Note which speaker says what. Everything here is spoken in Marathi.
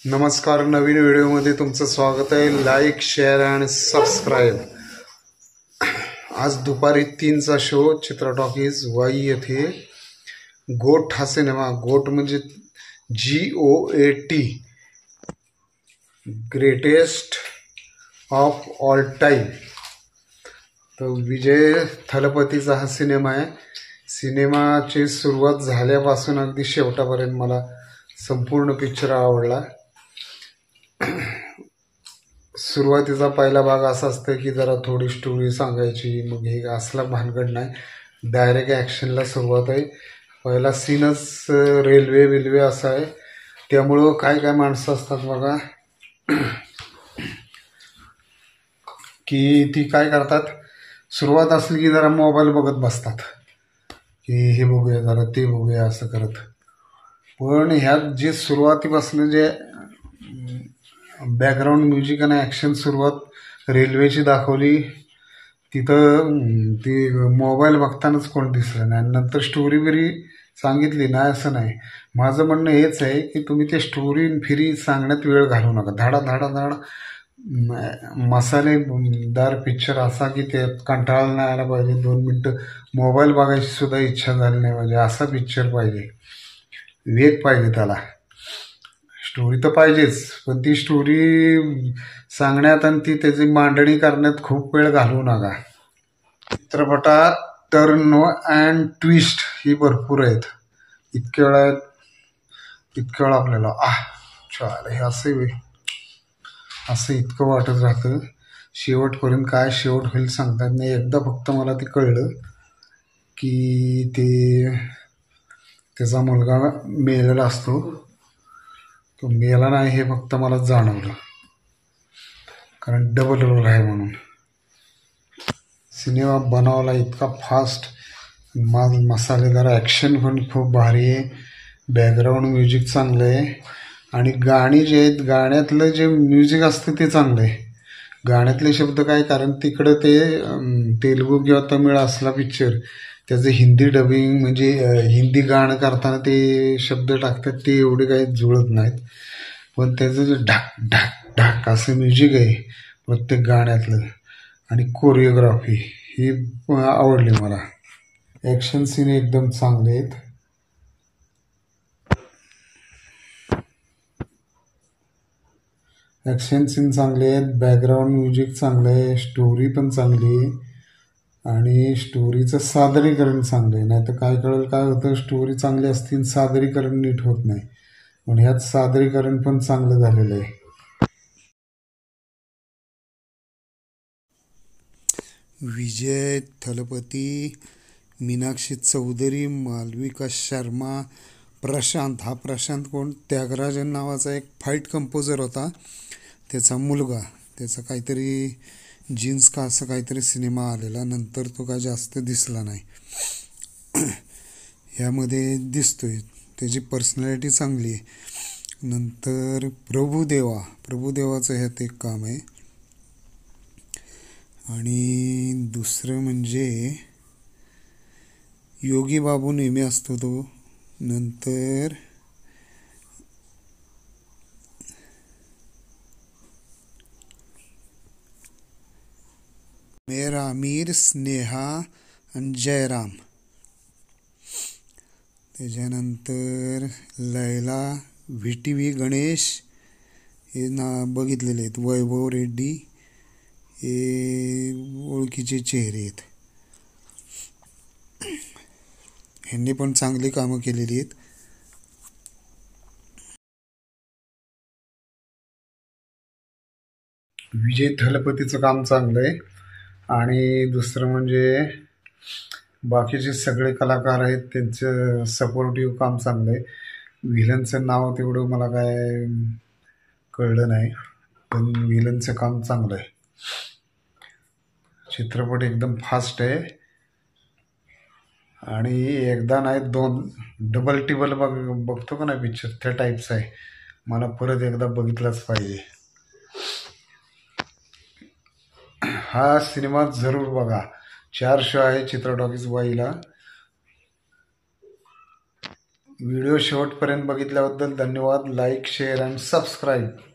Speaker 1: नमस्कार, नवीन व्हिडिओमध्ये तुमचं स्वागत आहे. लाईक, शेअर आणि सबस्क्राईब. आज दुपारी 3चा शो चित्रा टॉकीज वाई येथे. गोट हा सिनेमा, गोट म्हणजे GOAT, greatest of all time. तो विजय थलपतीचा हा सिनेमा आहे. सिनेमाची सुरुवात झाल्यापासून अगदी शेवटापर्यंत मला संपूर्ण पिक्चर आवडला. सुरुवातीचा पहिला भाग असा असतं की जरा थोडी स्टोरी सांगायची, मग हे असला भानगड नाही, डायरेक्ट ॲक्शनला सुरुवात आहे. पहिला सीनच रेल्वे असा आहे. त्यामुळं काय काय माणसं असतात बघा की ती काय करतात, सुरुवात असली की जरा मोबाईल बघत बसतात की हे बघूया जरा ते बघूया असं करत. पण ह्यात जे सुरुवातीपासून जे बॅकग्राऊंड म्युझिक आणि ॲक्शन सुरुवात रेल्वेची दाखवली, तिथं ती मोबाईल बघतानाच कोण दिसलं नाही. नंतर स्टोरी बिरी सांगितली नाही असं नाही. माझं म्हणणं हेच आहे की तुम्ही ते स्टोरी फिरी सांगण्यात वेळ घालवू नका. धाडा मसालेदार पिक्चर असा की त्यात कंटाळा नाही आला पाहिजे, 2 मिनटं मोबाईल बघायची सुद्धा इच्छा झाली नाही पाहिजे, असा पिक्चर पाहिजे. वेग पाहिजे त्याला. स्टोरी तर पाहिजेच, पण ती स्टोरी सांगण्यात आणि ती त्याची मांडणी करण्यात खूप वेळ घालवू नका. चित्रपटात टर्न अँड ट्विस्ट ही भरपूर आहेत. इतक्या वेळा आपल्याला चाल हे असं इतकं वाटत राहतं. शेवटपर्यंत काय शेवट होईल सांगतात नाही. एकदा फक्त मला ते कळलं की त्याचा मुलगा मेलेला असतो. तो मेला नाही हे फक्त मला जाणवलं, कारण डबल रोल आहे म्हणून. सिनेमा बनवला इतका फास्ट, मसालेदार, ॲक्शन पण खूप भारी आहे, बॅकग्राऊंड म्युझिक चांगलं आहे आणि गाणी जे आहेत, गाण्यातलं जे म्युझिक असतं ते चांगलं आहे. गाण्यातले शब्द काय, कारण तिकडं ते तेलुगू किंवा तमिळ असला पिक्चर, त्याचं हिंदी डबिंग म्हणजे हिंदी गाणं करताना ते शब्द टाकतात, ते एवढे काही जुळत नाहीत. पण त्याचं जे ढाक ढाक ढाक असं म्युझिक आहे प्रत्येक गाण्यातलं, आणि कोरिओग्राफी ही आवडली मला. ॲक्शन सीन एकदम चांगले आहेत. ॲक्शन सीन चांगले आहेत, बॅकग्राऊंड म्युझिक चांगलं आहे, स्टोरी पण चांगली आहे आणि स्टोरीचं सादरीकरण चांगलं आहे. नाही तर काय होतं, स्टोरी चांगली असतील, सादरीकरण नीट होत नाही. पण ह्यात सादरीकरण पण चांगलं झालेलं आहे. विजय थलपती, मीनाक्षी चौधरी, मालविका शर्मा, प्रशांत. हा प्रशांत कोण, त्यागराजन नावाचा एक फाईट कंपोजर होता, त्याचा मुलगा. त्याचा काहीतरी जीन्स का असं काहीतरी सिनेमा आलेला, नंतर तो काय जास्त दिसला नाही. ह्यामध्ये दिसतोय, त्याची पर्सनॅलिटी चांगली आहे. नंतर प्रभुदेवाचं ह्यात एक काम आहे. आणि दुसरं म्हणजे योगी बाबू नेहमी असतो तो. नंतर मेरा अमीर, स्नेहा आणि जयराम. त्याच्यानंतर लैला, VTV गणेश हे बघितलेले आहेत. वैभव रेड्डी हे ओळखीचे चेहरे आहेत. ह्यांनी पण चांगली कामं केलेली आहेत. विजय थलपतीचं काम चांगलं आहे आणि दुसरं म्हणजे बाकीचे सगळे कलाकार आहेत, त्यांचं सपोर्टिव्ह काम चांगलं आहे. व्हिलनचं नाव तेवढं मला काय कळलं नाही, पण व्हिलनचं काम चांगलं आहे. चित्रपट एकदम फास्ट आहे आणि एकदा नाही 2 डबल टिबल बघतो का नाही पिक्चर, त्या टाईपचं आहे. मला परत एकदा बघितलाच पाहिजे. हा सिनेमा जरूर बघा. 4 शो आहे चित्रा टॉकीज वाईला. व्हिडिओ शेवटपर्यंत बघितल्याबद्दल धन्यवाद. Like, share and subscribe.